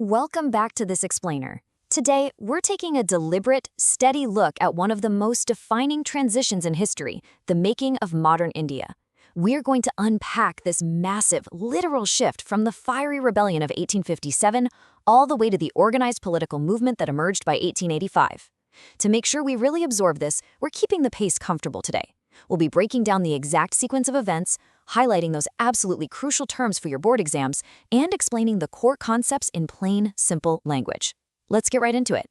Welcome back to this explainer. Today, we're taking a deliberate, steady look at one of the most defining transitions in history, the making of modern India. We're going to unpack this massive, literal shift from the fiery rebellion of 1857 all the way to the organized political movement that emerged by 1885. To make sure we really absorb this, we're keeping the pace comfortable today. We'll be breaking down the exact sequence of events, highlighting those absolutely crucial terms for your board exams, and explaining the core concepts in plain, simple language. Let's get right into it.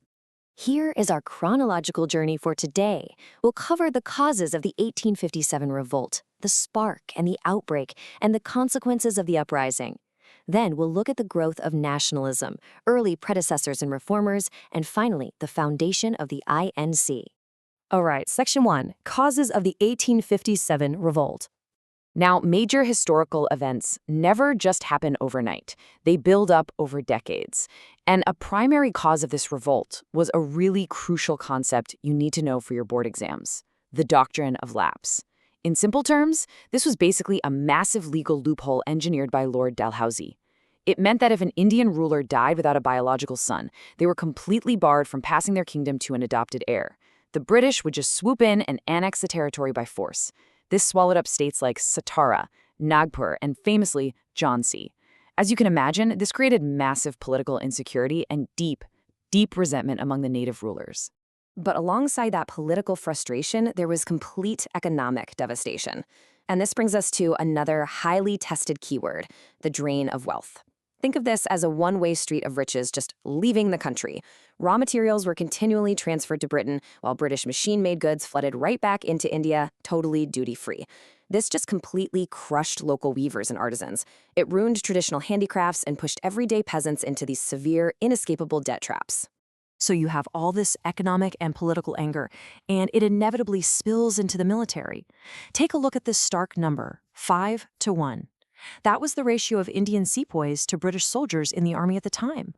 Here is our chronological journey for today. We'll cover the causes of the 1857 revolt, the spark and the outbreak, and the consequences of the uprising. Then we'll look at the growth of nationalism, early predecessors and reformers, and finally, the foundation of the INC. All right, Section 1, Causes of the 1857 Revolt. Now, major historical events never just happen overnight. They build up over decades. And a primary cause of this revolt was a really crucial concept you need to know for your board exams: the doctrine of lapse. In simple terms, this was basically a massive legal loophole engineered by Lord Dalhousie. It meant that if an Indian ruler died without a biological son, they were completely barred from passing their kingdom to an adopted heir. The British would just swoop in and annex the territory by force. This swallowed up states like Satara, Nagpur, and famously, Jhansi. As you can imagine, this created massive political insecurity and deep, deep resentment among the native rulers. But alongside that political frustration, there was complete economic devastation. And this brings us to another highly tested keyword: the drain of wealth. Think of this as a one-way street of riches just leaving the country. Raw materials were continually transferred to Britain, while British machine-made goods flooded right back into India, totally duty-free. This just completely crushed local weavers and artisans. It ruined traditional handicrafts and pushed everyday peasants into these severe, inescapable debt traps. So you have all this economic and political anger, and it inevitably spills into the military. Take a look at this stark number, 5-1. That was the ratio of Indian sepoys to British soldiers in the army at the time.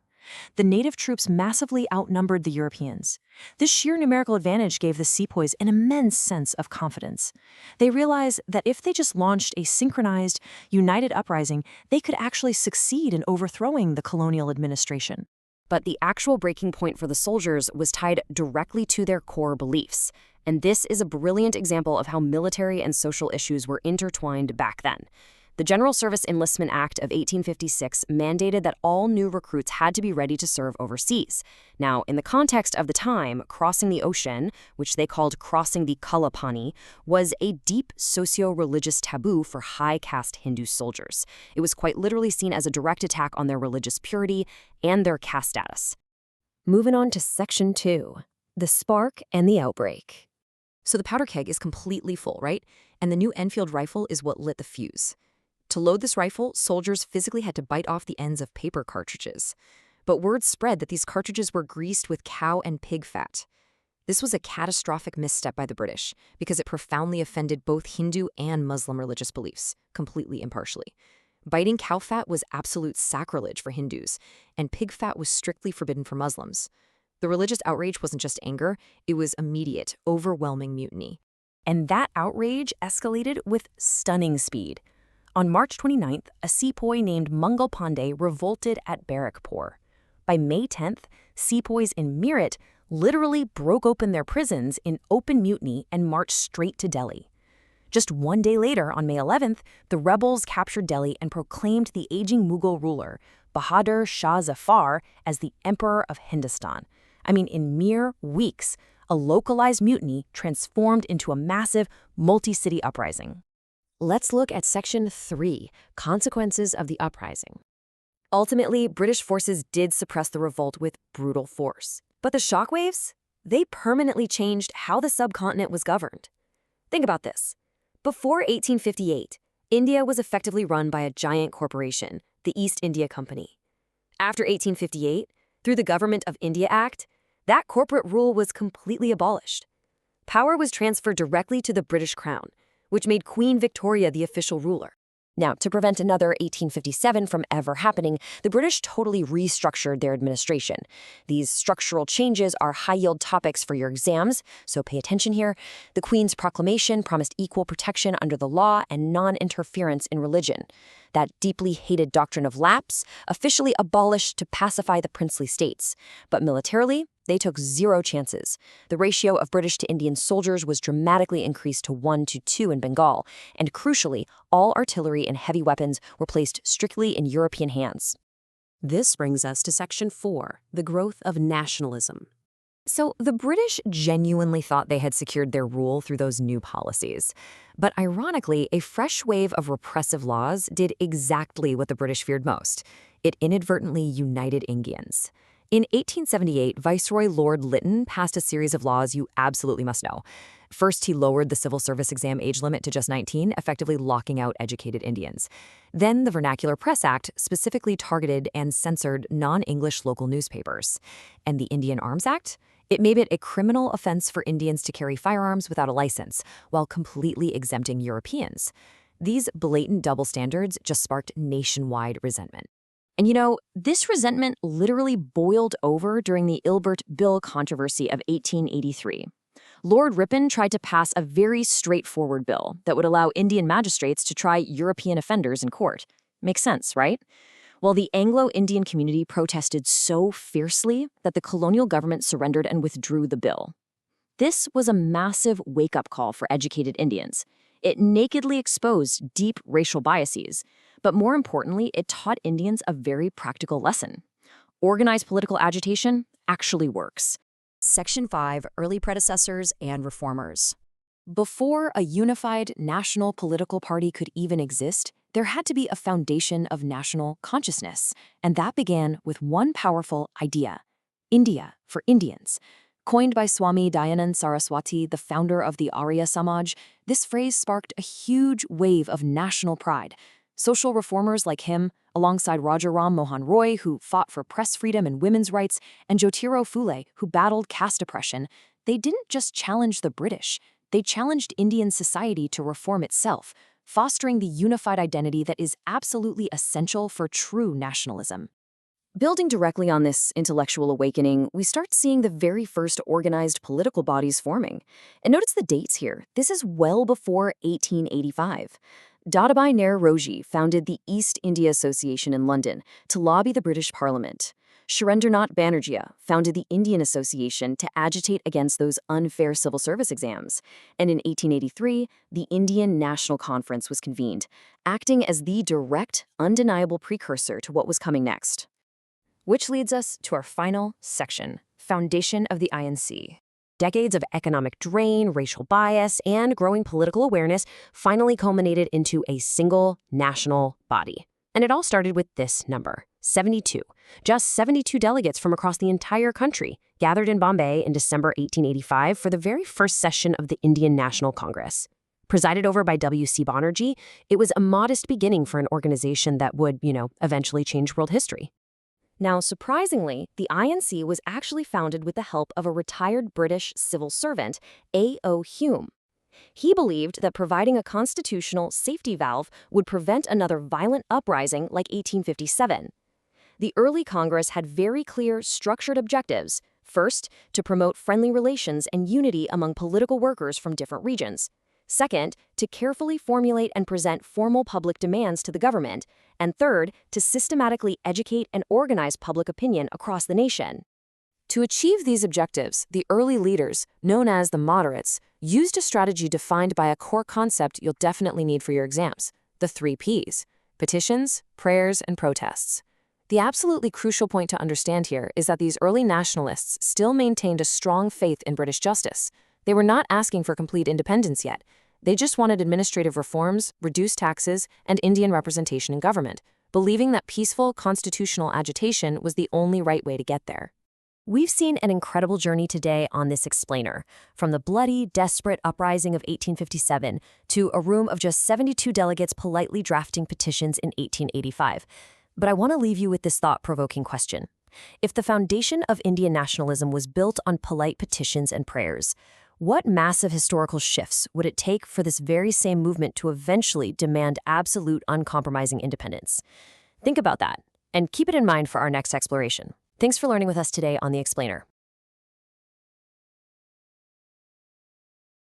The native troops massively outnumbered the Europeans. This sheer numerical advantage gave the sepoys an immense sense of confidence. They realized that if they just launched a synchronized, united uprising, they could actually succeed in overthrowing the colonial administration. But the actual breaking point for the soldiers was tied directly to their core beliefs. And this is a brilliant example of how military and social issues were intertwined back then. The General Service Enlistment Act of 1856 mandated that all new recruits had to be ready to serve overseas. Now, in the context of the time, crossing the ocean, which they called crossing the Kalapani, was a deep socio-religious taboo for high-caste Hindu soldiers. It was quite literally seen as a direct attack on their religious purity and their caste status. Moving on to Section 2, the spark and the outbreak. So the powder keg is completely full, right? And the new Enfield rifle is what lit the fuse. To load this rifle, soldiers physically had to bite off the ends of paper cartridges. But word spread that these cartridges were greased with cow and pig fat. This was a catastrophic misstep by the British because it profoundly offended both Hindu and Muslim religious beliefs, completely impartially. Biting cow fat was absolute sacrilege for Hindus, and pig fat was strictly forbidden for Muslims. The religious outrage wasn't just anger, it was immediate, overwhelming mutiny. And that outrage escalated with stunning speed. On March 29th, a sepoy named Mangal Pandey revolted at Barrackpore. By May 10th, sepoys in Meerut literally broke open their prisons in open mutiny and marched straight to Delhi. Just one day later, on May 11th, the rebels captured Delhi and proclaimed the aging Mughal ruler, Bahadur Shah Zafar, as the Emperor of Hindustan. I mean, in mere weeks, a localized mutiny transformed into a massive, multi-city uprising. Let's look at Section 3, Consequences of the Uprising. Ultimately, British forces did suppress the revolt with brutal force. But the shockwaves? They permanently changed how the subcontinent was governed. Think about this. Before 1858, India was effectively run by a giant corporation, the East India Company. After 1858, through the Government of India Act, that corporate rule was completely abolished. Power was transferred directly to the British Crown, which made Queen Victoria the official ruler. Now, to prevent another 1857 from ever happening, the British totally restructured their administration. These structural changes are high-yield topics for your exams, so pay attention here. The Queen's proclamation promised equal protection under the law and non-interference in religion. That deeply hated doctrine of lapse officially abolished to pacify the princely states. But militarily, they took zero chances. The ratio of British to Indian soldiers was dramatically increased to 1 to 2 in Bengal, and crucially, all artillery and heavy weapons were placed strictly in European hands. This brings us to Section 4, the growth of nationalism. So the British genuinely thought they had secured their rule through those new policies. But ironically, a fresh wave of repressive laws did exactly what the British feared most. It inadvertently united Indians. In 1878, Viceroy Lord Lytton passed a series of laws you absolutely must know. First, he lowered the civil service exam age limit to just 19, effectively locking out educated Indians. Then the Vernacular Press Act specifically targeted and censored non-English local newspapers. And the Indian Arms Act? It made it a criminal offense for Indians to carry firearms without a license, while completely exempting Europeans. These blatant double standards just sparked nationwide resentment. And you know, this resentment literally boiled over during the Ilbert Bill controversy of 1883. Lord Ripon tried to pass a very straightforward bill that would allow Indian magistrates to try European offenders in court. Makes sense, right? Well, the Anglo-Indian community protested so fiercely that the colonial government surrendered and withdrew the bill. This was a massive wake-up call for educated Indians. It nakedly exposed deep racial biases, but more importantly, it taught Indians a very practical lesson. Organized political agitation actually works. Section 5, Early Predecessors and Reformers. Before a unified national political party could even exist, there had to be a foundation of national consciousness, and that began with one powerful idea: India for Indians. Coined by Swami Dayanand Saraswati, the founder of the Arya Samaj, this phrase sparked a huge wave of national pride. Social reformers like him, alongside Rajaram Mohan Roy, who fought for press freedom and women's rights, and Jyotiro Phule, who battled caste oppression, they didn't just challenge the British, they challenged Indian society to reform itself, fostering the unified identity that is absolutely essential for true nationalism. Building directly on this intellectual awakening, we start seeing the very first organized political bodies forming. And notice the dates here. This is well before 1885. Dadabhai Naoroji founded the East India Association in London to lobby the British Parliament. Surendranath Banerjee founded the Indian Association to agitate against those unfair civil service exams. And in 1883, the Indian National Conference was convened, acting as the direct, undeniable precursor to what was coming next. Which leads us to our final section, Foundation of the INC. Decades of economic drain, racial bias, and growing political awareness finally culminated into a single national body. And it all started with this number, 72. Just 72 delegates from across the entire country gathered in Bombay in December 1885 for the very first session of the Indian National Congress. Presided over by W.C. Banerjee, it was a modest beginning for an organization that would, eventually change world history. Now, surprisingly, the INC was actually founded with the help of a retired British civil servant, A.O. Hume. He believed that providing a constitutional safety valve would prevent another violent uprising like 1857. The early Congress had very clear, structured objectives. First, to promote friendly relations and unity among political workers from different regions. Second, to carefully formulate and present formal public demands to the government. And third, to systematically educate and organize public opinion across the nation. To achieve these objectives, the early leaders, known as the moderates, used a strategy defined by a core concept you'll definitely need for your exams: the 3 Ps: petitions, prayers, and protests. The absolutely crucial point to understand here is that these early nationalists still maintained a strong faith in British justice. They were not asking for complete independence yet. They just wanted administrative reforms, reduced taxes, and Indian representation in government, believing that peaceful constitutional agitation was the only right way to get there. We've seen an incredible journey today on this explainer, from the bloody, desperate uprising of 1857 to a room of just 72 delegates politely drafting petitions in 1885. But I want to leave you with this thought-provoking question. If the foundation of Indian nationalism was built on polite petitions and prayers, What massive historical shifts would it take for this very same movement to eventually demand absolute, uncompromising independence? Think about that, and keep it in mind for our next exploration. Thanks for learning with us today on The Explainer.